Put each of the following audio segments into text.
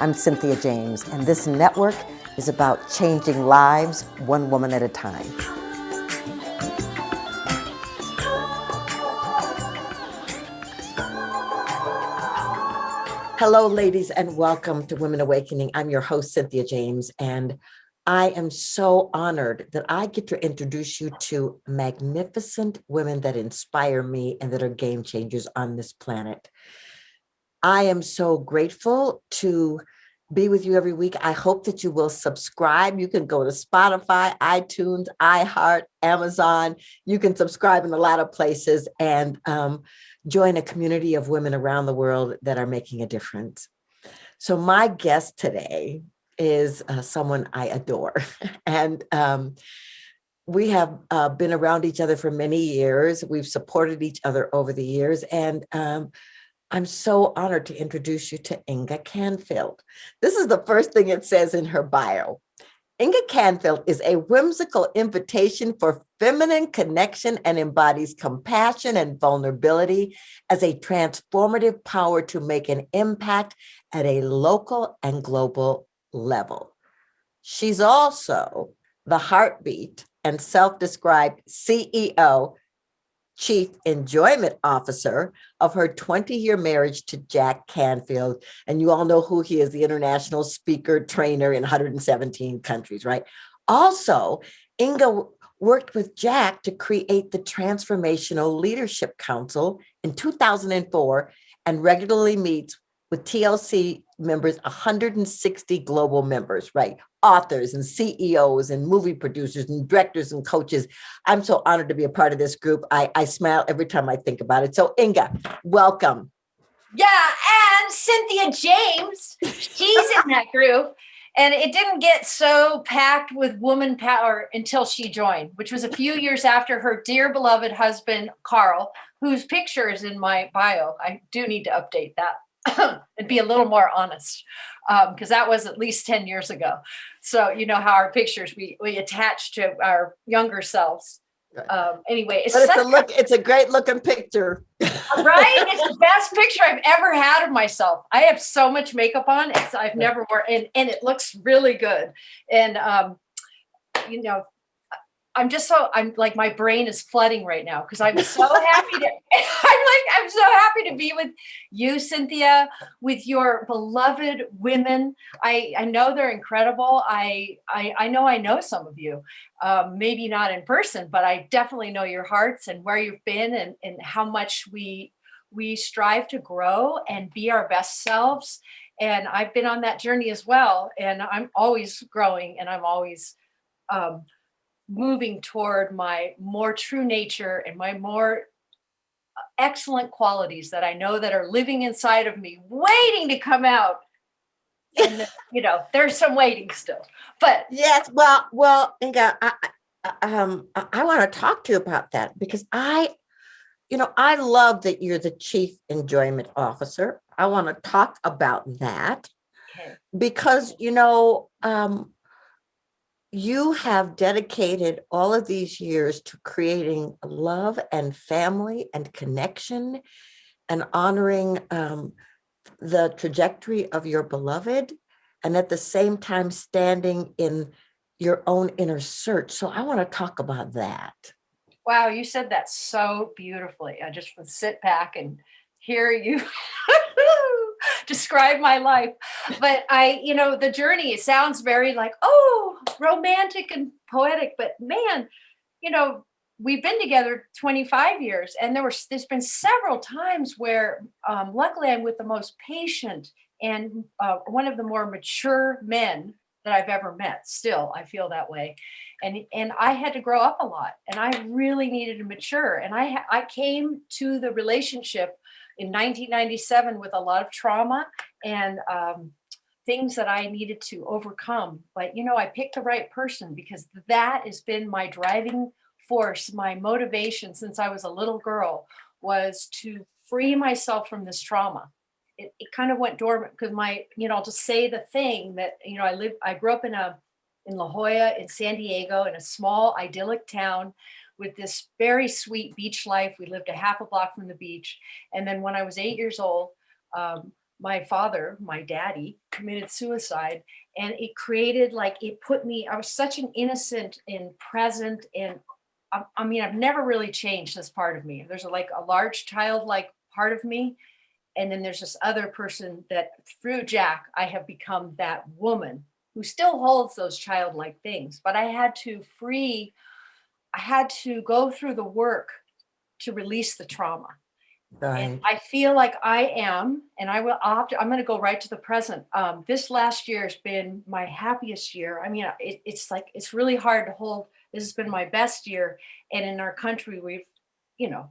I'm Cynthia James, and this network is about changing lives one woman at a time. Hello, ladies, and welcome to Women Awakening. I'm your host, Cynthia James, and I am so honored that I get to introduce you to magnificent women that inspire me and that are game changers on this planet. I am so grateful to be with you every week. I hope that you will subscribe. You can go to Spotify, iTunes, iHeart, Amazon. You can subscribe in a lot of places and join a community of women around the world that are making a difference. So my guest today is someone I adore. And we have been around each other for many years. We've supported each other over the years. And I'm so honored to introduce you to Inga Canfield. This is the first thing it says in her bio. Inga Canfield is a whimsical invitation for feminine connection and embodies compassion and vulnerability as a transformative power to make an impact at a local and global level. She's also the heartbeat and self-described CEO, Chief Enjoyment Officer of her 20-year marriage to Jack Canfield. And you all know who he is, the international speaker, trainer in 117 countries, right? Also, Inga worked with Jack to create the Transformational Leadership Council in 2004 and regularly meets with TLC members, 160 global members, right? Authors and CEOs and movie producers and directors and coaches. I'm so honored to be a part of this group. I smile every time I think about it. So Inga, welcome. Yeah, and Cynthia James, she's in that group. And it didn't get so packed with woman power until she joined, which was a few years after her dear beloved husband, Carl, whose picture is in my bio. I do need to update that and be a little more honest, because that was at least 10 years ago. So you know how our pictures, we attach to our younger selves. Anyway, it's a great looking picture. Right? It's the best picture I've ever had of myself. I have so much makeup on. I've never worn, and it looks really good. And I'm like, my brain is flooding right now because I'm so happy to I'm so happy to be with you, Cynthia, with your beloved women. I know they're incredible. I know some of you, maybe not in person, but I definitely know your hearts and where you've been and how much we strive to grow and be our best selves. And I've been on that journey as well. And I'm always growing and I'm always moving toward my more true nature and my more excellent qualities that I know that are living inside of me, waiting to come out. And there's some waiting still. But yes, well, Inga, I want to talk to you about that because I love that you're the Chief Enjoyment Officer. I want to talk about that because you have dedicated all of these years to creating love and family and connection and honoring the trajectory of your beloved, and at the same time standing in your own inner search. So I want to talk about that. Wow, you said that so beautifully. I just would sit back and hear you describe my life. But the journey, it sounds very like, oh, romantic and poetic, but man, we've been together 25 years and there's been several times where luckily I'm with the most patient and one of the more mature men that I've ever met. Still, I feel that way. And I had to grow up a lot and I really needed to mature. And I came to the relationship in 1997 with a lot of trauma and things that I needed to overcome. But, I picked the right person because that has been my driving force. My motivation since I was a little girl was to free myself from this trauma. It kind of went dormant because to say the thing that, I grew up in La Jolla in San Diego in a small idyllic town with this very sweet beach life. We lived a half a block from the beach. And then when I was 8 years old, my father, my daddy, committed suicide. And it created like, it put me, I was such an innocent and present. And I mean, I've never really changed this part of me. There's like a large childlike part of me. And then there's this other person that through Jack, I have become that woman who still holds those childlike things. But I had to go through the work to release the trauma. And Right. I feel like I am, and I'm going to go right to the present. This last year has been my happiest year. I mean, it's like, it's really hard to hold. This has been my best year. And in our country, you know,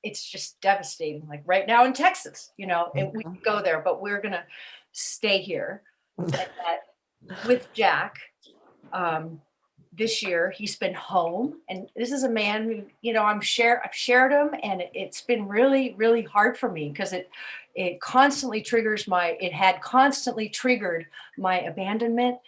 it's just devastating. Like right now in Texas, and we Mhm. could go there, but we're going to stay here. And that with Jack, um, this year he's been home, and this is a man who, I've shared him, and it's been really really hard for me because it had constantly triggered my abandonment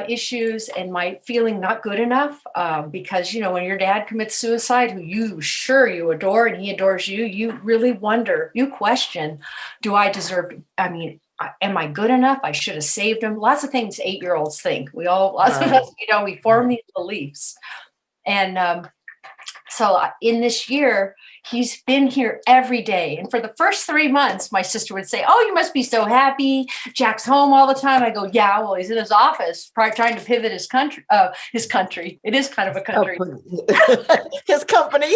issues and my feeling not good enough, because when your dad commits suicide, who you adore and he adores you, you really wonder, you question, do I deserve I mean, am I good enough? I should have saved him. Lots of things 8-year-olds think. Lots of Right. us, we form these beliefs. And so in this year, he's been here every day. And for the first 3 months, my sister would say, "Oh, you must be so happy. Jack's home all the time." I go, "Yeah, well, he's in his office, probably trying to pivot his country. His country. It is kind of a country. His company.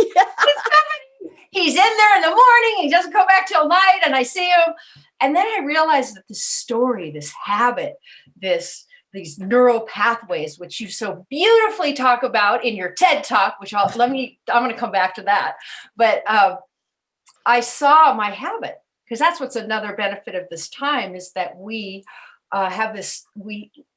He's in there in the morning. He doesn't come back till night, and I see him." And then I realized that this story, this habit, these neural pathways, which you so beautifully talk about in your TED talk, which I'm going to come back to that. But I saw my habit, because that's what's another benefit of this time, is that we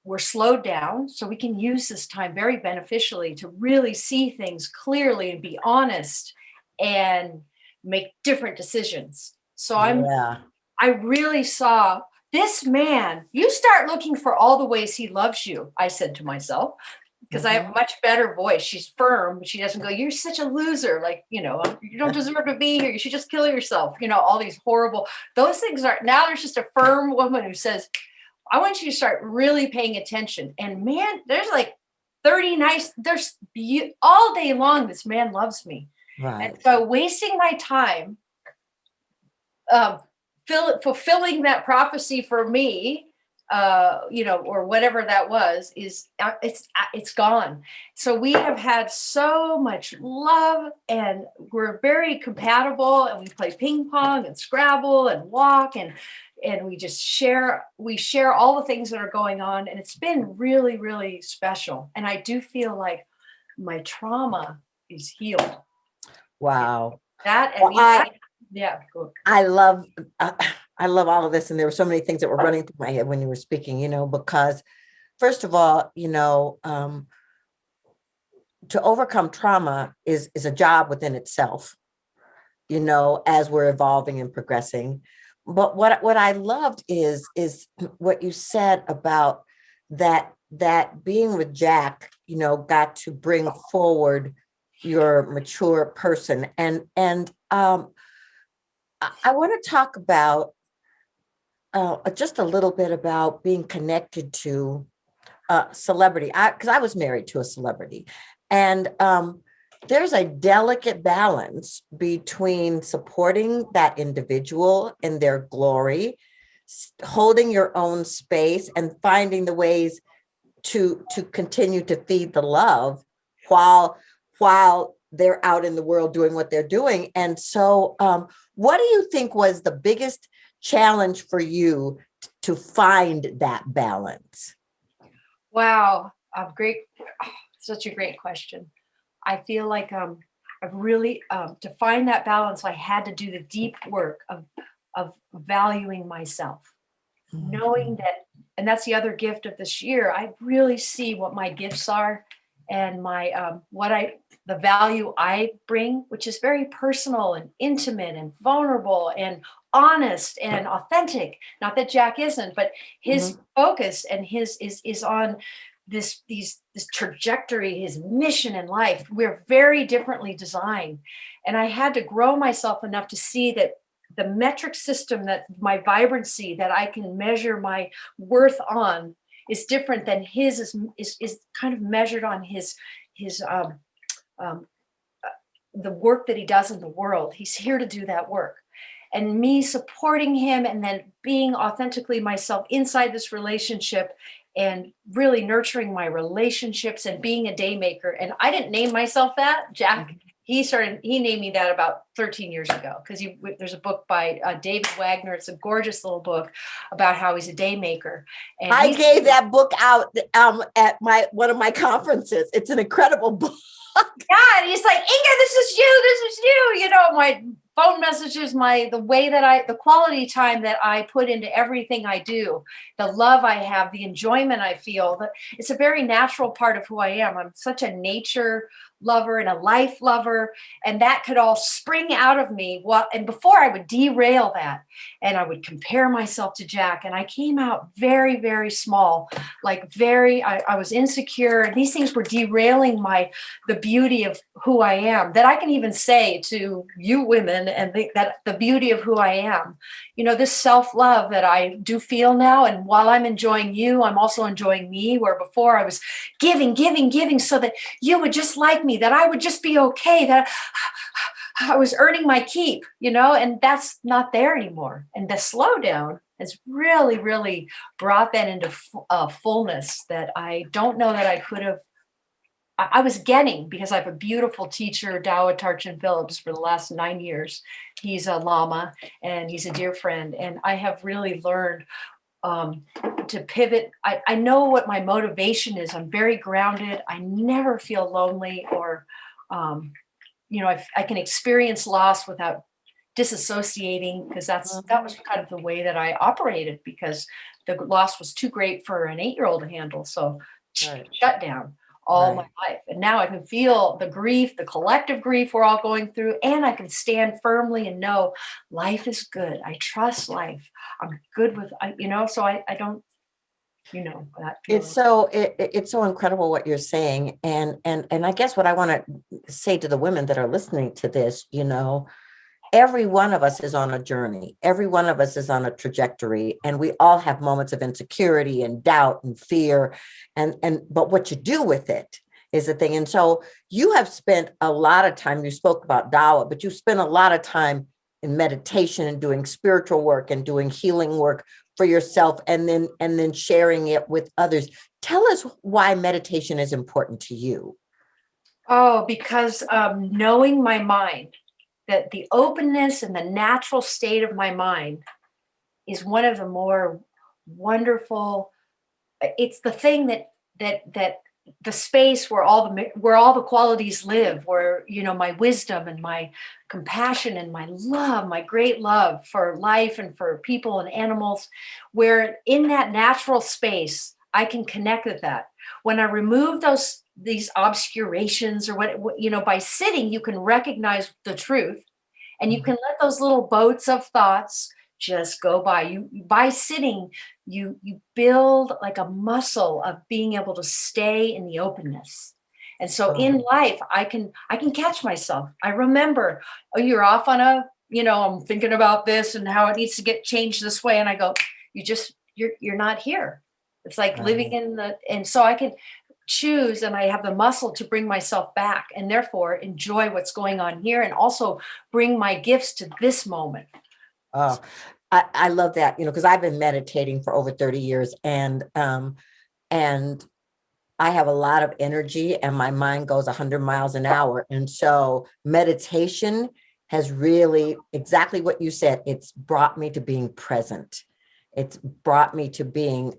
we're slowed down, so we can use this time very beneficially to really see things clearly and be honest and make different decisions. So Yeah. I really saw this man. You start looking for all the ways he loves you, I said to myself, because I have a Mhm. much better voice. She's firm, but she doesn't go, "You're such a loser. Like, you don't deserve to be here. You should just kill yourself." All these horrible, those things are now there's just a firm woman who says, "I want you to start really paying attention." And man, there's like 30 nice, all day long, this man loves me. And Right. so wasting my time um, fulfilling that prophecy for me, or whatever that was, is it's gone. So we have had so much love, and we're very compatible, and we play ping pong and Scrabble and walk, and we share all the things that are going on, and it's been really really special. And I do feel like my trauma is healed. Wow. That, Well, yeah, cool. I love uh, I love all of this, and there were so many things that were running through my head when you were speaking. Because first of all, to overcome trauma is a job within itself. As we're evolving and progressing. But what I loved is what you said about that being with Jack, got to bring forward your mature person. And I want to talk about just a little bit about being connected to celebrity. Because I was married to a celebrity, and there's a delicate balance between supporting that individual in their glory, holding your own space, and finding the ways to continue to feed the love while they're out in the world doing what they're doing. And so, what do you think was the biggest challenge for you to find that balance? Wow, great, such a great question. I feel like I've really to find that balance. I had to do the deep work of valuing myself, knowing Mhm. that, and that's the other gift of this year. I really see what my gifts are, and my the value I bring, which is very personal and intimate and vulnerable and honest and authentic. Not that Jack isn't, but his Mhm. focus and his is on this trajectory, his mission in life. We're very differently designed, and I had to grow myself enough to see that the metric system, that my vibrancy that I can measure my worth on is different than his is kind of measured on his um, the work that he does in the world. He's here to do that work. And me supporting him and then being authentically myself inside this relationship and really nurturing my relationships and being a day maker. And I didn't name myself that. Jack, he named me that about 13 years ago, because there's a book by David Wagner. It's a gorgeous little book about how he's a day maker. And I gave that book out at one of my conferences. It's an incredible book. Yeah, and he's like, Inga, this is you. You know, my phone messages, the quality time that I put into everything I do, the love I have, the enjoyment I feel. It's a very natural part of who I am. I'm such a nature lover and a life lover, and that could all spring out of me. And before I would derail that, and I would compare myself to Jack, and I came out very, very small, like I was insecure, and these things were derailing the beauty of who I am, that I can even say to you women, and that the beauty of who I am, you know, this self-love that I do feel now. And while I'm enjoying you, I'm also enjoying me, where before I was giving so that you would just like me, that I would just be okay, that I was earning my keep, you know, and that's not there anymore. And the slowdown has really, really brought that into fullness that I don't know that I could have. I was getting, because I have a beautiful teacher, Dawa Tarchin Phillips, for the last 9 years. He's a Lama and he's a dear friend. And I have really learned to pivot. I know what my motivation is. I'm very grounded. I never feel lonely or, you know, I can experience loss without disassociating, because that was kind of the way that I operated, because the loss was too great for an 8-year-old to handle. So shut down all my life. And now I can feel the grief, the collective grief we're all going through, and I can stand firmly and know life is good. I trust life. I'm good with, you know, so I don't, you know, that feeling. It's so incredible what you're saying. And I guess what I want to say to the women that are listening to this, you know, every one of us is on a journey. Every one of us is on a trajectory, and we all have moments of insecurity and doubt and fear. But what you do with it is the thing. And so you have spent a lot of time, you spoke about Dawa, but you spent a lot of time in meditation and doing spiritual work and doing healing work for yourself, and then sharing it with others. Tell us why meditation is important to you. Oh, because knowing my mind, that the openness and the natural state of my mind is one of the more wonderful. It's the thing that the space where all the qualities live, where, you know, my wisdom and my compassion and my love, my great love for life and for people and animals, where in that natural space I can connect with that. When I remove these obscurations, or what, you know, by sitting, you can recognize the truth, and you can let those little boats of thoughts just go by. By sitting, you build like a muscle of being able to stay in the openness. And so in life, I can catch myself. I remember, oh, you're off on you know, I'm thinking about this and how it needs to get changed this way. And I go, you're not here. It's like living and so I can choose, and I have the muscle to bring myself back, and therefore enjoy what's going on here, and also bring my gifts to this moment. Oh, I love that, you know, because I've been meditating for over 30 years, and I have a lot of energy, and my mind goes 100 miles an hour. And so meditation has really, exactly what you said, it's brought me to being present. It's brought me to being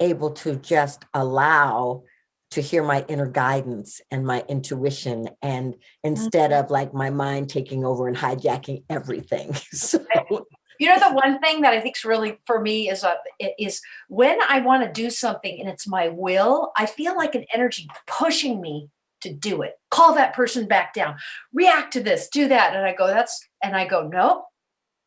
able to just allow to hear my inner guidance and my intuition, and instead of like my mind taking over and hijacking everything. So, you know, the one thing that I think is really for me is when I want to do something and it's my will, I feel like an energy pushing me to do it. Call that person back down, react to this, do that. And I go, no,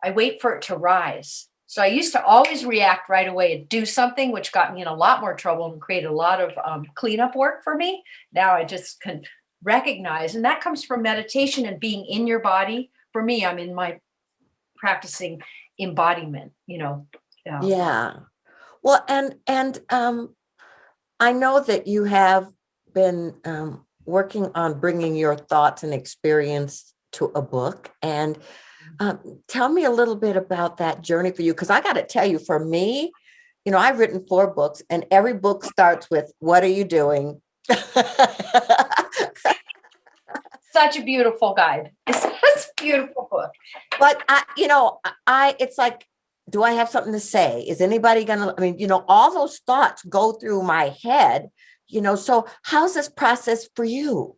I wait for it to rise. So I used to always react right away and do something, which got me in a lot more trouble and created a lot of cleanup work for me. Now I just can recognize, and that comes from meditation and being in your body, for me, I'm in my practicing embodiment, Yeah. Well, I know that you have been working on bringing your thoughts and experience to a book. And tell me a little bit about that journey for you, because I got to tell you, for me, I've written 4 books, and every book starts with, "What are you doing?" Such a beautiful guide. It's such a beautiful book. But it's like, do I have something to say? Is anybody gonna? I mean, all those thoughts go through my head. So how's this process for you?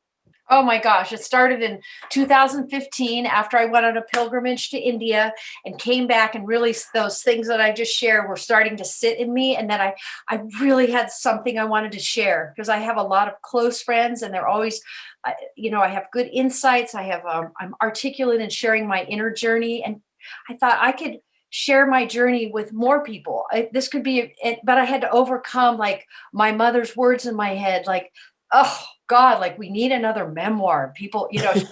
Oh my gosh, it started in 2015 after I went on a pilgrimage to India and came back, and really those things that I just shared were starting to sit in me. And then I really had something I wanted to share, because I have a lot of close friends, and they're always, I have good insights. I'm articulate in sharing my inner journey. And I thought I could share my journey with more people. This could be, but I had to overcome like my mother's words in my head, like, oh God, like we need another memoir. People, really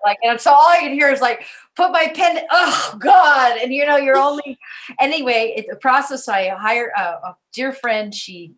like, and so all I could hear is like, put my pen, oh God. And you're only, anyway, the process, I hired a dear friend. She,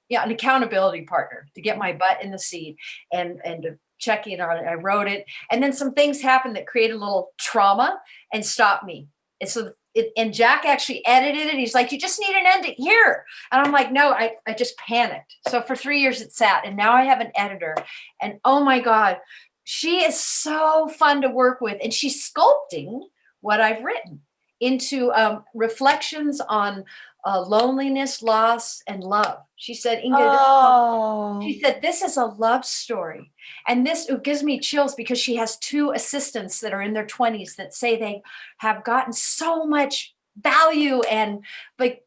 an accountability partner to get my butt in the seat and to check in on it. I wrote it. And then some things happened that created a little trauma and stopped me. And so and Jack actually edited it. He's like, you just need an ending here. And I'm like, no, I just panicked. So for 3 years it sat, and now I have an editor, and oh my God, she is so fun to work with. And she's sculpting what I've written into reflections on loneliness, loss, and love. She said, Inga, she said, this is a love story. And this, it gives me chills, because she has 2 assistants that are in their 20s that say they have gotten so much value and like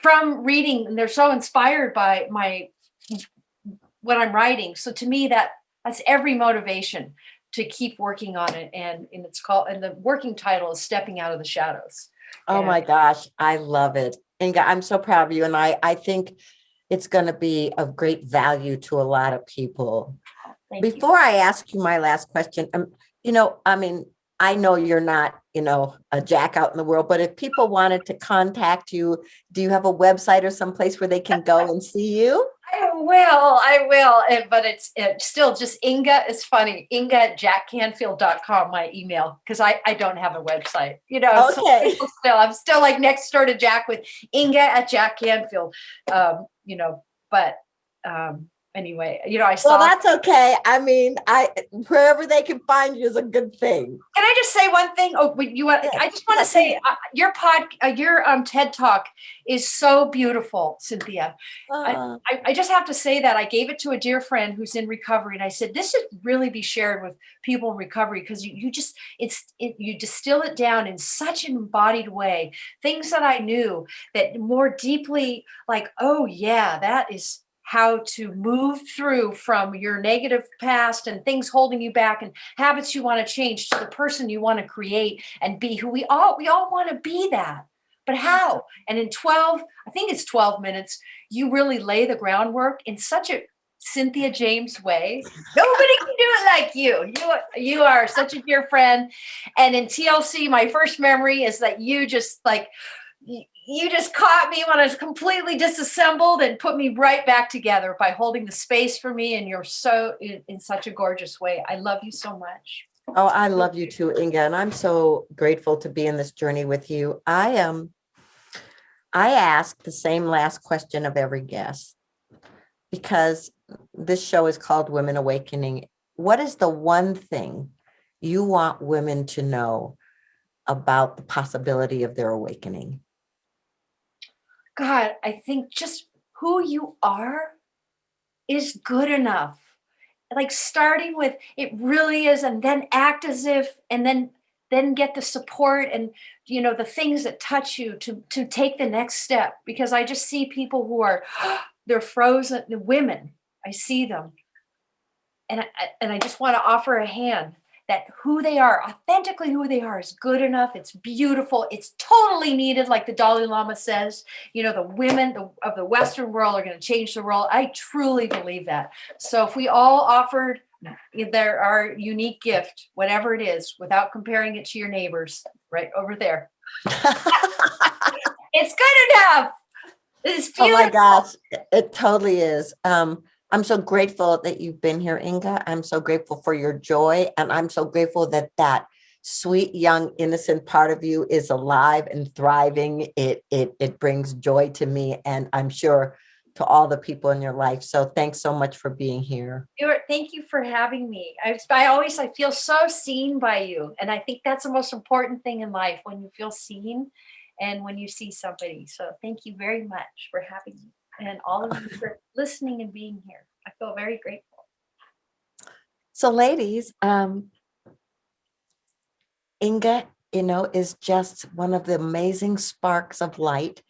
from reading, and they're so inspired by what I'm writing. So to me, that's every motivation to keep working on it. And the working title is Stepping Out of the Shadows. Oh my gosh, I love it. Inga, I'm so proud of you. And I think it's going to be of great value to a lot of people. Before I ask you my last question, I mean, I know you're not, a Jack out in the world, but if people wanted to contact you, do you have a website or someplace where they can go and see you? I will. But it's still just Inga. It's funny. Inga at jackcanfield.com, my email, because I don't have a website, Okay. So I'm still like next door to Jack with Inga at Jack Canfield, but anyway, I saw. Well, that's okay. I mean, wherever they can find you is a good thing. Can I just say one thing? Oh, I just want to say your TED Talk is so beautiful, Cynthia. I just have to say that I gave it to a dear friend who's in recovery, and I said this should really be shared with people in recovery, because you distill it down in such an embodied way. Things that I knew that more deeply, like, oh yeah, that is how to move through from your negative past and things holding you back and habits you want to change to the person you want to create and be, who we all want to be that. But how? And in 12 minutes, you really lay the groundwork in such a Cynthia James way. Nobody can do it like you. You are such a dear friend. And in TLC, my first memory is that you just caught me when I was completely disassembled and put me right back together by holding the space for me. And you're so in such a gorgeous way. I love you so much. Oh, I love you too, Inga. And I'm so grateful to be in this journey with you. I ask the same last question of every guest, because this show is called Women Awakening. What is the one thing you want women to know about the possibility of their awakening? God, I think just who you are is good enough. Like starting with it really is, and then act as if, and then get the support and the things that touch you to take the next step. Because I just see people who are they're frozen. The women, I see them, and I just want to offer a hand, that who they are, authentically who they are, is good enough. It's beautiful. It's totally needed. Like the Dalai Lama says, the women of the Western world are going to change the world. I truly believe that. So if we all offered They're our unique gift, whatever it is, without comparing it to your neighbors right over there. It's good enough. It's Oh my beautiful. gosh, it totally is. I'm so grateful that you've been here, Inga. I'm so grateful for your joy, and I'm so grateful that that sweet, young, innocent part of you is alive and thriving. It brings joy to me, and I'm sure to all the people in your life. So thanks so much for being here. Thank you for having me. I feel so seen by you, and I think that's the most important thing in life, when you feel seen and when you see somebody. So thank you very much for having me, and all of you for listening and being here. I feel very grateful. So, ladies, Inga, is just one of the amazing sparks of light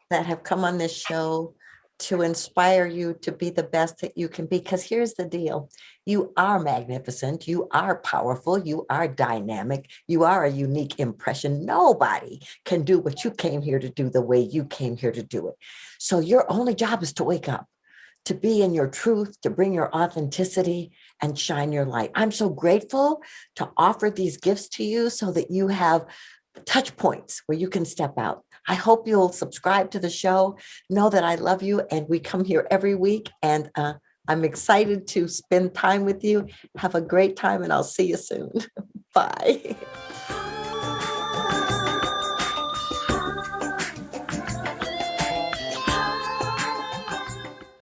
that have come on this show to inspire you to be the best that you can be. Because here's the deal: you are magnificent, you are powerful, you are dynamic, you are a unique impression. Nobody can do what you came here to do the way you came here to do it. So, your only job is to wake up, to be in your truth, to bring your authenticity and shine your light. I'm so grateful to offer these gifts to you so that you have touch points where you can step out. I hope you'll subscribe to the show. Know that I love you, and we come here every week, and I'm excited to spend time with you. Have a great time, and I'll see you soon. Bye.